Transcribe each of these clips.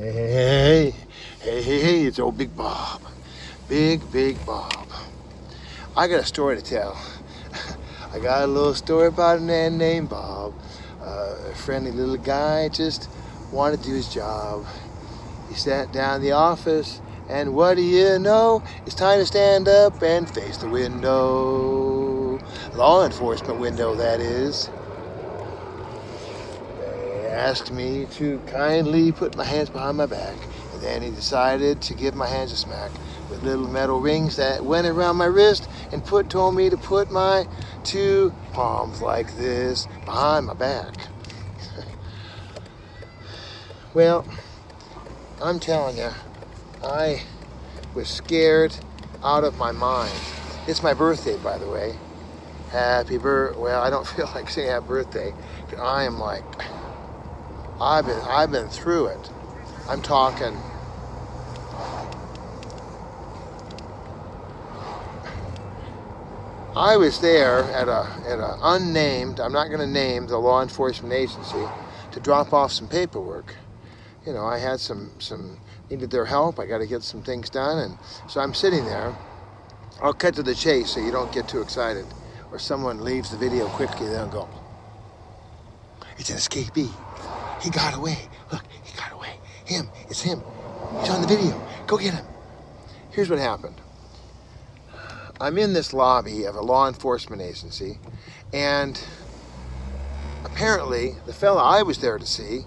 Hey, hey, it's old Big Bob. Big Bob. I got a story to tell. I got a little story about a man named Bob. A friendly little guy just wanted to do his job. He sat down in the office, and what do you know? It's time to stand up and face the window. Law enforcement window, that is. Asked me to kindly put my hands behind my back, and then he decided to give my hands a smack with little metal rings that went around my wrist and told me to put my two palms like this behind my back. Well, I'm telling you, I was scared out of my mind. It's my birthday, by the way. Happy birthday. Well, I don't feel like saying happy birthday. I am like, I've been through it. I'm talking. I was there at a unnamed, I'm not going to name the law enforcement agency, to drop off some paperwork. You know, I had needed their help. I got to get some things done, and so I'm sitting there. I'll cut to the chase so you don't get too excited, or someone leaves the video quickly. They'll go, "It's an escapee. He got away. Look, he got away. Him. It's him. He's on the video. Go get him." Here's what happened. I'm in this lobby of a law enforcement agency, and apparently the fella I was there to see,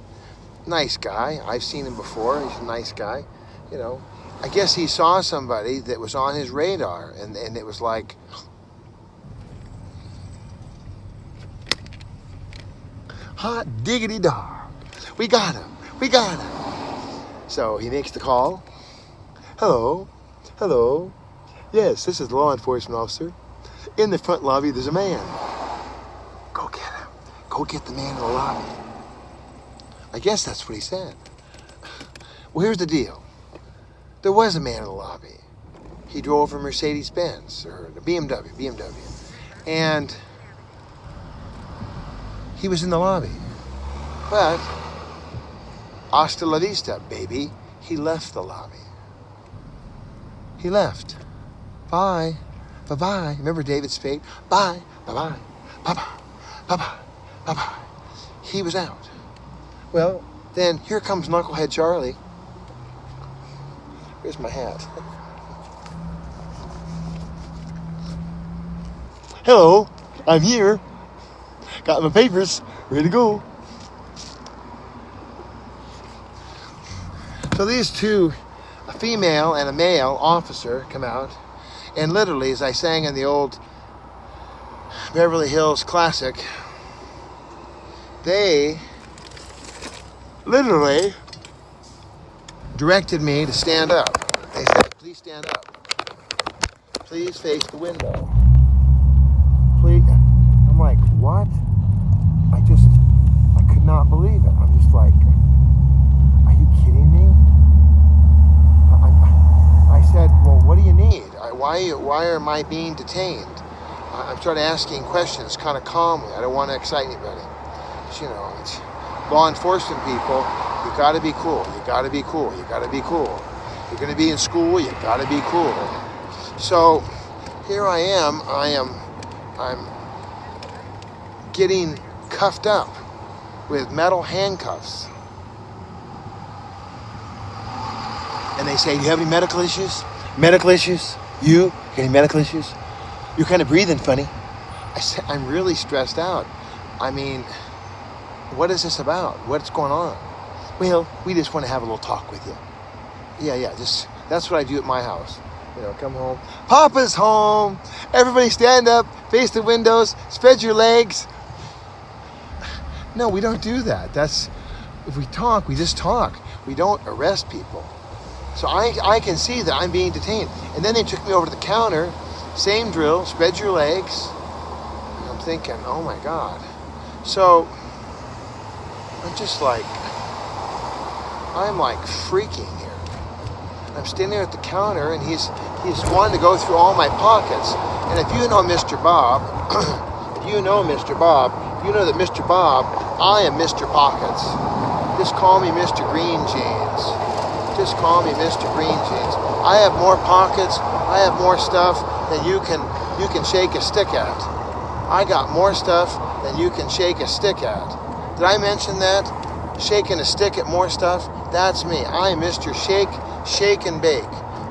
nice guy. I've seen him before. He's a nice guy. You know, I guess he saw somebody that was on his radar, and it was like, hot diggity dog. We got him. We got him. So he makes the call. Hello. Hello. Yes, this is the law enforcement officer. In the front lobby, there's a man. Go get him. Go get the man in the lobby. I guess that's what he said. Well, here's the deal. There was a man in the lobby. He drove a Mercedes-Benz, or a BMW. And he was in the lobby. But hasta la vista, baby. He left the lobby. He left. Bye. Bye-bye. Remember David Spade? Bye. Bye-bye. Bye-bye. Bye-bye. Bye-bye. He was out. Well, then here comes Knucklehead Charlie. Here's my hat. Hello. I'm here. Got my papers. Ready to go. So these two, a female and a male officer, come out, and literally, as I sang in the old Beverly Hills classic, they literally directed me to stand up. They said, "Please stand up. Please face the window. Please." I'm like, what? I could not believe it. I'm just like, are you kidding me? I said, well, what do you need? Why am I being detained? I'm started asking questions kind of calmly. I don't want to excite anybody. But, you know, it's law enforcement people. You got to be cool. You got to be cool. You got to be cool. You're going to be in school. You got to be cool. So here I am. I'm getting cuffed up with metal handcuffs. And they say, "Do you have any medical issues? Medical issues? You? Any medical issues? You're kind of breathing funny." I said, "I'm really stressed out. I mean, what is this about? What's going on?" "Well, we just want to have a little talk with you." Yeah, just, that's what I do at my house. You know, come home. Papa's home. Everybody stand up, face the windows, spread your legs. No, we don't do that. If we talk, we just talk. We don't arrest people. So I can see that I'm being detained. And then they took me over to the counter, same drill, spread your legs. And I'm thinking, oh my God. So I'm just like, I'm like freaking here. I'm standing there at the counter, and he's wanting to go through all my pockets. And if you know Mr. Bob, you know that Mr. Bob, I am Mr. Pockets. Just call me Mr. Green Jeans. Just call me Mr. Green Jeans. I have more pockets. I have more stuff than you can shake a stick at. I got more stuff than you can shake a stick at. Did I mention that? Shaking a stick at more stuff? That's me. I'm Mr. Shake and Bake.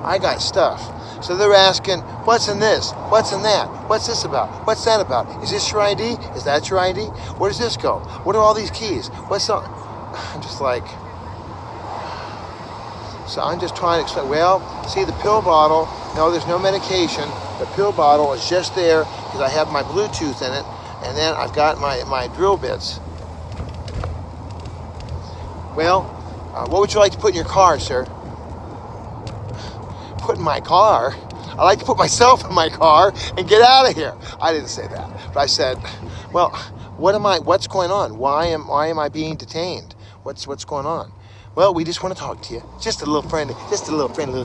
I got stuff. So they're asking, what's in this? What's in that? What's this about? What's that about? Is this your ID? Is that your ID? Where does this go? What are all these keys? What's up? I'm just like, so I'm just trying to explain. Well, see the pill bottle, no, there's no medication. The pill bottle is just there because I have my Bluetooth in it, and then I've got my drill bits. Well, what would you like to put in your car, sir? Put in my car? I like to put myself in my car and get out of here. I didn't say that, but I said, well, what's going on? Why am I being detained? What's going on? Well, we just want to talk to you. Just a little friendly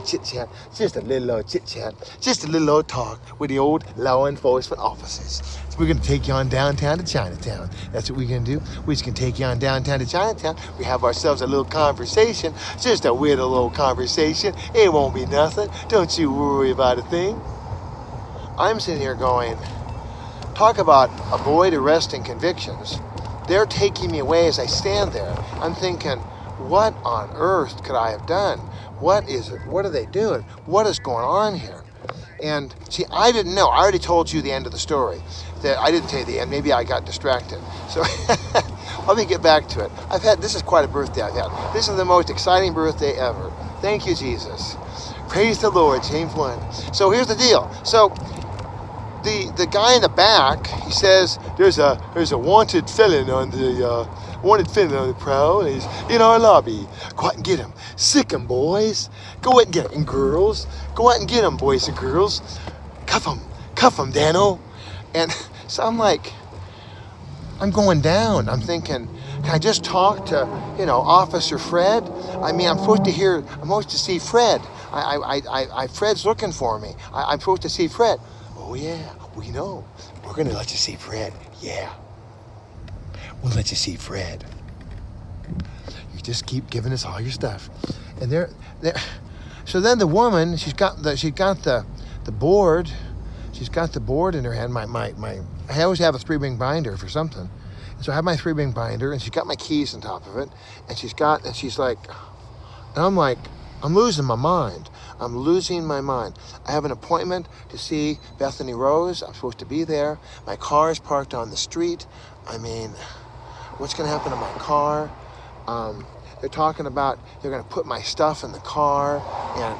chit chat. Just a little chit chat. Just a little old talk with the old law enforcement officers. So we're going to take you on downtown to Chinatown. That's what we're going to do. We're just going to take you on downtown to Chinatown. We have ourselves a little conversation. Just a little old conversation. It won't be nothing. Don't you worry about a thing. I'm sitting here going, talk about avoid arresting convictions. They're taking me away as I stand there. I'm thinking, what on earth could I have done? What is it? What are they doing? What is going on here? And see, I didn't know. I already told you the end of the story. That I didn't tell you the end. Maybe I got distracted. So let me get back to it. This is quite a birthday I've had. This is the most exciting birthday ever. Thank you, Jesus. Praise the Lord, James 1. So here's the deal. So the guy in the back, he says, there's a wanted felon on the prowl, and he's in our lobby. Go out and get him. Sick him, boys. Go out and get him, girls. Go out and get him, boys and girls. Cuff him, Dano. And so I'm like, I'm going down. I'm thinking, can I just talk to, Officer Fred? I mean, I'm supposed to see Fred. Fred's looking for me. I'm supposed to see Fred. Oh yeah, we know. We're gonna let you see Fred. Yeah. We'll let you see Fred. You just keep giving us all your stuff. And there. So then the woman, she's got the board. She's got the board in her hand. I always have a 3-ring binder for something. And so I have my 3-ring binder, and she's got my keys on top of it. And she's like, and I'm like, I'm losing my mind. I'm losing my mind. I have an appointment to see Bethany Rose. I'm supposed to be there. My car is parked on the street. I mean, what's going to happen to my car? They're talking about they're going to put my stuff in the car, and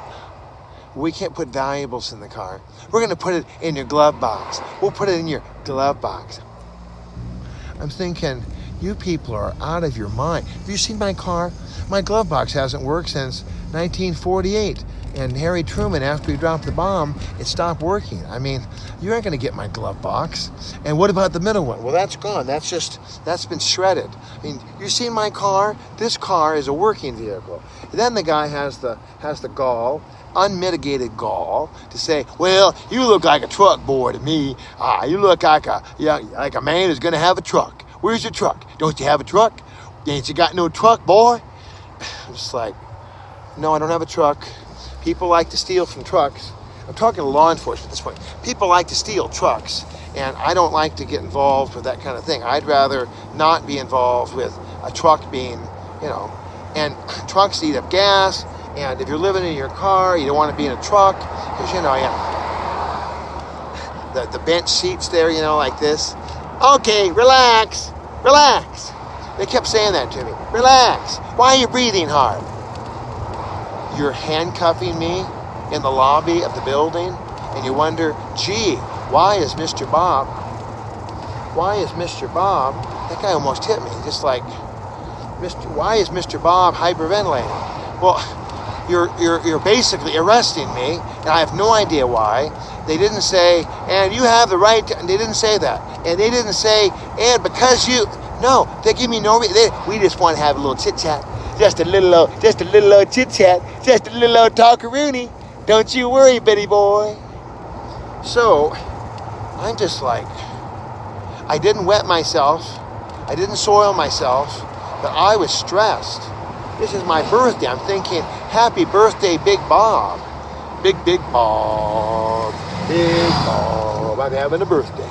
we can't put valuables in the car. We're going to put it in your glove box. We'll put it in your glove box. I'm thinking, you people are out of your mind. Have you seen my car? My glove box hasn't worked since 1948. And Harry Truman, after he dropped the bomb, it stopped working. I mean, you aren't going to get my glove box. And what about the middle one? Well, that's gone. That's been shredded. I mean, you see my car? This car is a working vehicle. And then the guy has the gall, unmitigated gall, to say, well, you look like a truck boy to me. You look like a man who's going to have a truck. Where's your truck? Don't you have a truck? Ain't you got no truck, boy? I'm just like, no, I don't have a truck. People like to steal from trucks. I'm talking to law enforcement at this point. People like to steal trucks, and I don't like to get involved with that kind of thing. I'd rather not be involved with a truck being, and trucks eat up gas, and if you're living in your car, you don't want to be in a truck, because, the bench seats there, like this. Okay, relax. They kept saying that to me. Relax. Why are you breathing hard? You're handcuffing me in the lobby of the building, and you wonder, gee, why is Mr. Bob, that guy almost hit me, just like, why is Mr. Bob hyperventilating? Well, you're basically arresting me, and I have no idea why. They didn't say, and you have the right to, they didn't say that. And they didn't say, and because no, they give me no reason. We just want to have a little chit-chat. Just a little old chit-chat. Just a little old talk-a-rooney. Don't you worry, Betty boy. So, I'm just like, I didn't wet myself. I didn't soil myself. but I was stressed. This is my birthday. I'm thinking, happy birthday, Big Bob. Big Bob. Big Bob. I'm having a birthday.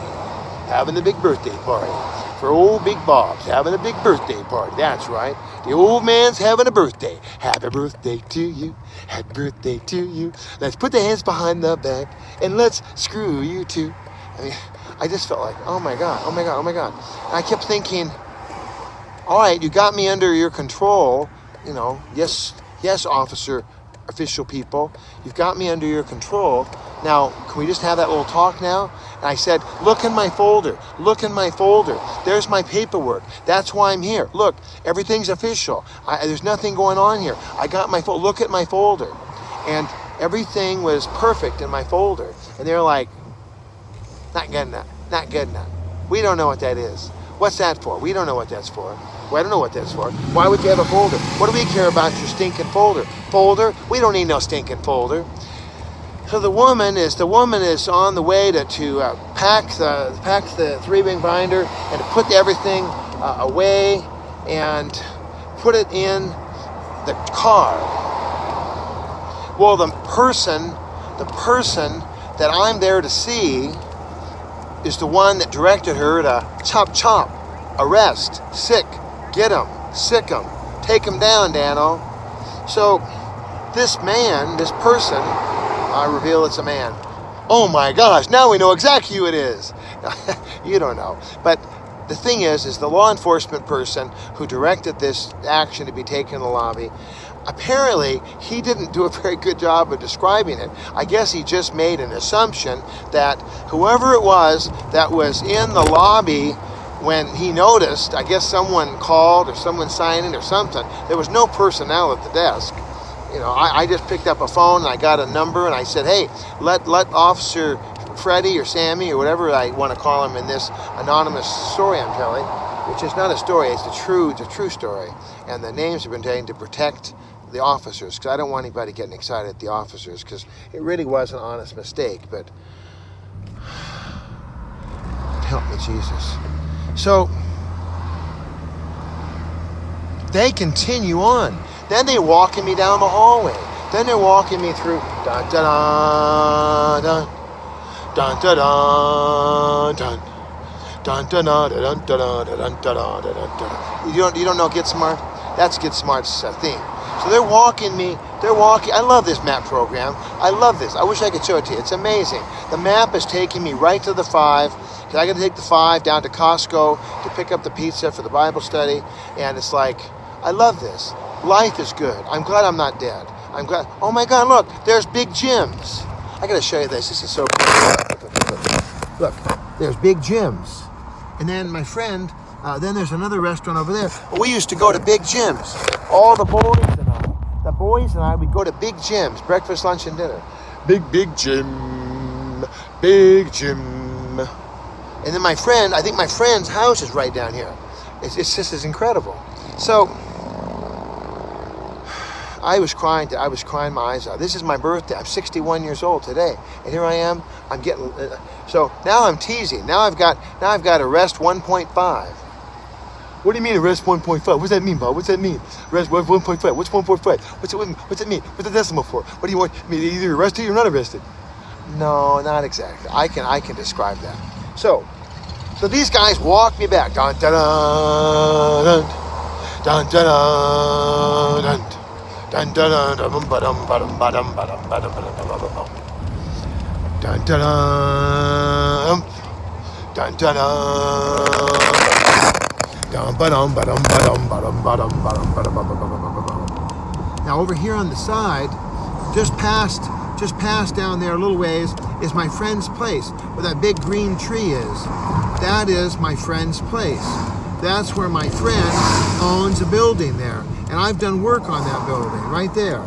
Having a big birthday party. For old Big Bob's having a big birthday party. That's right. The old man's having a birthday. Happy birthday to you. Happy birthday to you. Let's put the hands behind the back and let's screw you too. I mean, I just felt like, oh my God. And I kept thinking, all right, you got me under your control. You know, yes, officer, official people, you've got me under your control. Now, can we just have that little talk now? And I said, look in my folder. There's my paperwork. That's why I'm here. Look, everything's official. There's nothing going on here. I got my folder. Look at my folder. And everything was perfect in my folder. And they're like, not good enough. We don't know what that is. What's that for? We don't know what that's for. Well, I don't know what that's for. Why would you have a folder? What do we care about your stinking folder? Folder? We don't need no stinking folder. So the woman is on the way to pack the 3-ring binder and to put everything away and put it in the car. Well, the person that I'm there to see is the one that directed her to chop, arrest, sick, get him, sick him, take him down, Dano. So this person, I reveal it's a man. Oh my gosh, now we know exactly who it is. You don't know. But the thing is the law enforcement person who directed this action to be taken in the lobby, apparently he didn't do a very good job of describing it. I guess he just made an assumption that whoever it was that was in the lobby when he noticed, I guess someone called or someone signed in or something, there was no personnel at the desk. You know, I just picked up a phone and I got a number and I said, hey, let Officer Freddie or Sammy or whatever I want to call him in this anonymous story I'm telling, which is not a story, it's a true story. And the names have been taken to protect the officers, because I don't want anybody getting excited at the officers, because it really was an honest mistake, but help me, Jesus. So they continue on. Then they're walking me down the hallway. Then they're walking me through dun dun dun dun dun dun dun dun dun dun dun dun dun dun dun. You don't know Get Smart? That's Get Smart's theme. So they're walking. I love this map program. I love this. I wish I could show it to you. It's amazing. The map is taking me right to the 5. Because I got to take the 5 down to Costco to pick up the pizza for the Bible study. And it's like, I love this. Life is good. I'm glad I'm not dead. I'm glad. Oh my God, look, there's Big Jim's. I got to show you this. This is so cool. Look, there's Big Jim's. And then my friend, then there's another restaurant over there. We used to go to Big Jim's. All the boys and I would go to Big Jim's, breakfast, lunch, and dinner. Big Jim. And then I think my friend's house is right down here. It's just as incredible. So I was crying my eyes out. This is my birthday. I'm 61 years old today. And here I am. I'm getting, so now I'm teasing. Now I've got arrest 1.5. What do you mean arrest 1.5? What's that mean, Bob? What's that mean? Arrest 1.5. What's 1.5? What's it mean? What's the decimal for? What do you want me to either arrested or you're not arrested? No, not exactly. I can describe that. So these guys walk me back. Dun dun dun dun dun dun dun dun dun dun dun ba-dum ba-dum ba-dum ba-dum ba-dum ba-dum dun dun dun dun dun dun ba-dum ba-dum ba-dum ba-dum ba-dum ba-dum ba-dum. Now over here on the side, just past down there a little ways is my friend's place, where that big green tree is. That is my friend's place. That's where my friend owns a building there. And I've done work on that building right there.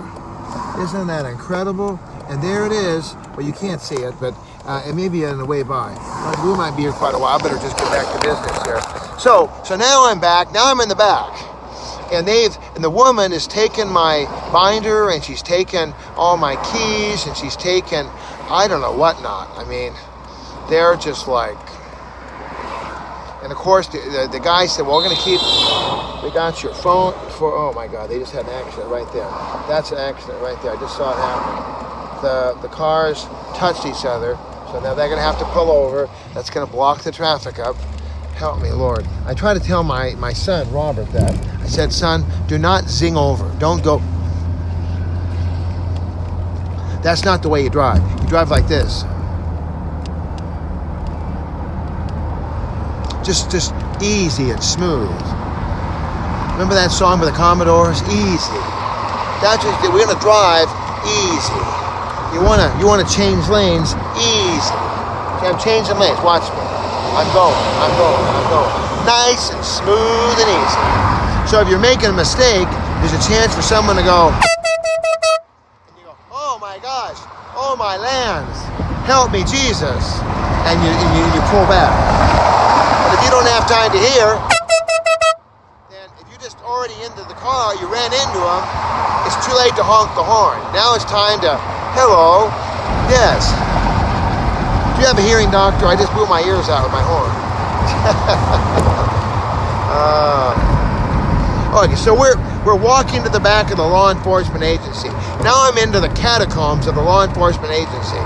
Isn't that incredible? And there it is. Well, you can't see it, but it may be on the way by. We might be here quite a while. I better just get back to business here. So now I'm back. Now I'm in the back. And the woman has taken my binder, and she's taken all my keys, and she's taken I don't know what not. I mean, they're just like, and of course the guy said, well, we're going to keep We got your phone for, oh my God, they just had an accident right there. That's an accident right there. I just saw it happen. The cars touched each other, so now they're gonna have to pull over. That's gonna block the traffic up. Help me, Lord. I try to tell my son, Robert, that. I said, son, do not zing over. Don't go. That's not the way you drive. You drive like this. Just easy and smooth. Remember that song by the Commodores? Easy. That's just, we're gonna drive easy. You wanna change lanes easy. See, I'm changing lanes. Watch me. I'm going. Nice and smooth and easy. So if you're making a mistake, there's a chance for someone to go, and you go, oh my gosh, oh my lands, help me, Jesus. And you pull back. But if you don't have time to hear, then if you just already into the car, you ran into them, it's too late to honk the horn. Now it's time to, hello, yes. Do you have a hearing doctor? I just blew my ears out with my horn. Okay, so we're walking to the back of the law enforcement agency. Now I'm into the catacombs of the law enforcement agency.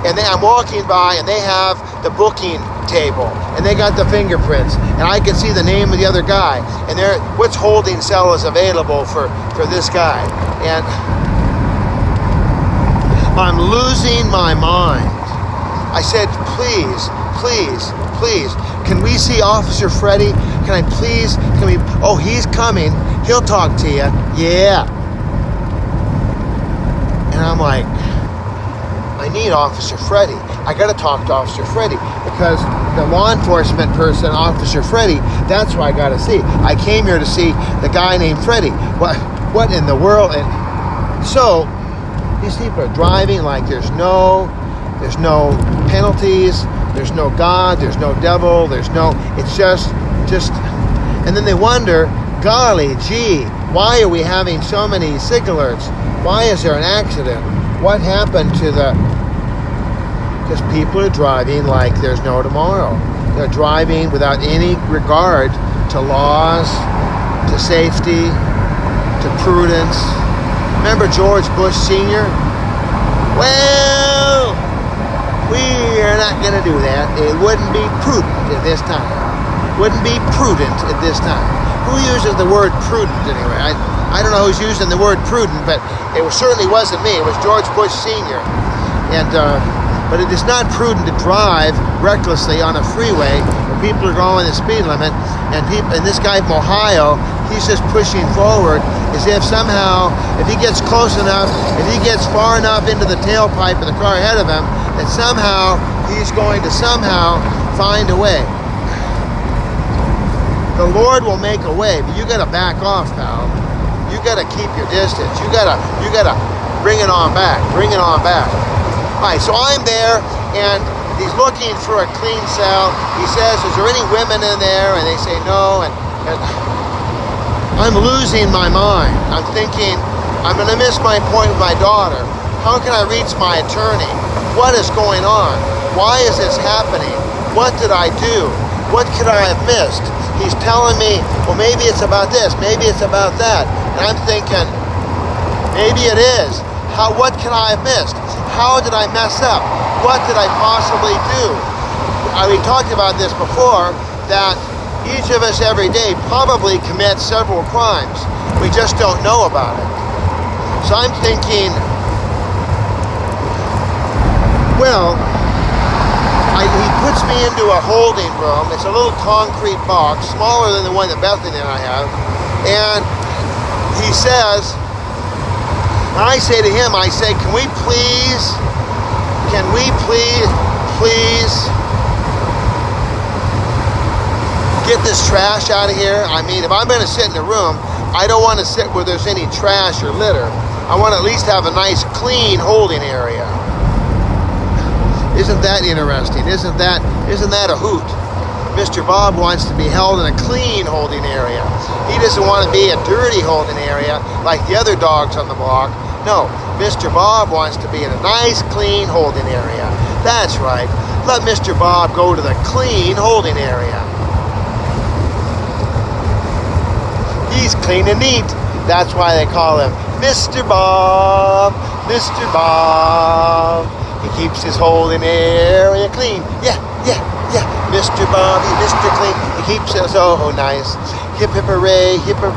And then I'm walking by and they have the booking table and they got the fingerprints and I can see the name of the other guy and there which holding cell is available for this guy. And I'm losing my mind. I said, please, can we see Officer Freddy? Can we, oh, he's coming. He'll talk to you. Yeah. And I'm like, I need Officer Freddy. I got to talk to Officer Freddy because the law enforcement person, Officer Freddy, that's who I got to see. I came here to see the guy named Freddy. What in the world? And so these people are driving like there's no penalties, there's no God, there's no devil, it's just, and then they wonder, golly gee, why are we having so many sick alerts? Why is there an accident? What happened to because people are driving like there's no tomorrow. They're driving without any regard to laws, to safety, to prudence. Remember George Bush Sr.? Well, we are not going to do that. It wouldn't be prudent at this time. Wouldn't be prudent at this time. Who uses the word prudent anyway? I don't know who's using the word prudent, but certainly wasn't me. It was George Bush Sr. But it is not prudent to drive recklessly on a freeway where people are going the speed limit, and this guy from Ohio, he's just pushing forward as if somehow, if he gets close enough, if he gets far enough into the tailpipe of the car ahead of him, that somehow he's going to find a way. The Lord will make a way, but you got to back off, pal. You got to keep your distance. You got to bring it on back. Bring it on back. All right, so I'm there, and he's looking for a clean cell. He says, is there any women in there? And they say no, and I'm losing my mind. I'm thinking, I'm going to miss my point with my daughter. How can I reach my attorney? What is going on? Why is this happening? What did I do? What could I have missed? He's telling me, well, maybe it's about this, maybe it's about that. And I'm thinking, maybe it is. What can I have missed? How did I mess up? What did I possibly do? We talked about this before, that each of us every day probably commits several crimes. We just don't know about it. So I'm thinking, well, he puts me into a holding room. It's a little concrete box, smaller than the one that Bethany and I have. And he says, and I say to him, can we please get this trash out of here? I mean, if I'm going to sit in the room, I don't want to sit where there's any trash or litter. I want to at least have a nice, clean holding area. Isn't that interesting? Isn't that a hoot? Mr. Bob wants to be held in a clean holding area. He doesn't want to be a dirty holding area like the other dogs on the block. No, Mr. Bob wants to be in a nice, clean holding area. That's right. Let Mr. Bob go to the clean holding area. He's clean and neat. That's why they call him Mr. Bob. Mr. Bob. He keeps his holding area clean. Yeah. Mr. Bobby, Mr. Clean. He keeps it so nice. Hip hip hooray for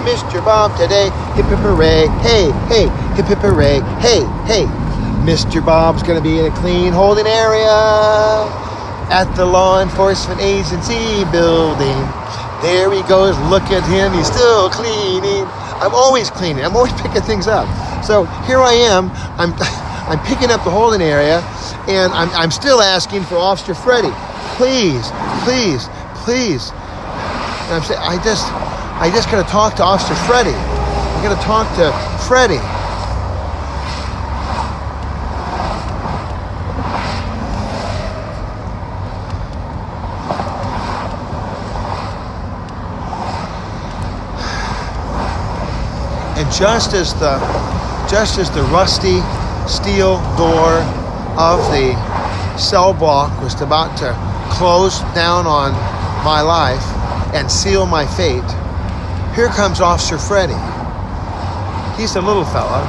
Mr. Bob today. Hip hip hooray, hey, hip hip hooray, hey. Mr. Bob's gonna be in a clean holding area at the law enforcement agency building. There he goes, look at him, he's still cleaning. I'm always cleaning, I'm always picking things up. So here I am, I'm picking up the holding area, and I'm still asking for Officer Freddie. Please. And I'm saying, I just gotta talk to Officer Freddie. I gotta talk to Freddie. And just as the rusty steel door of the cell block was about to close down on my life and seal my fate, here comes Officer Freddie. He's a little fella.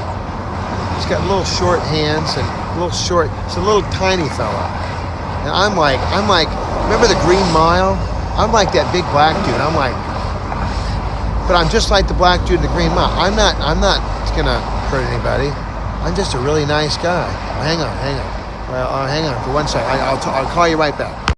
He's got little short hands and he's a little tiny fella. And I'm like, remember the Green Mile? I'm like that big black dude. But I'm just like the black dude in the Green Mile. I'm not gonna hurt anybody. I'm just a really nice guy. Hang on. Well, hang on for 1 second. I'll call you right back.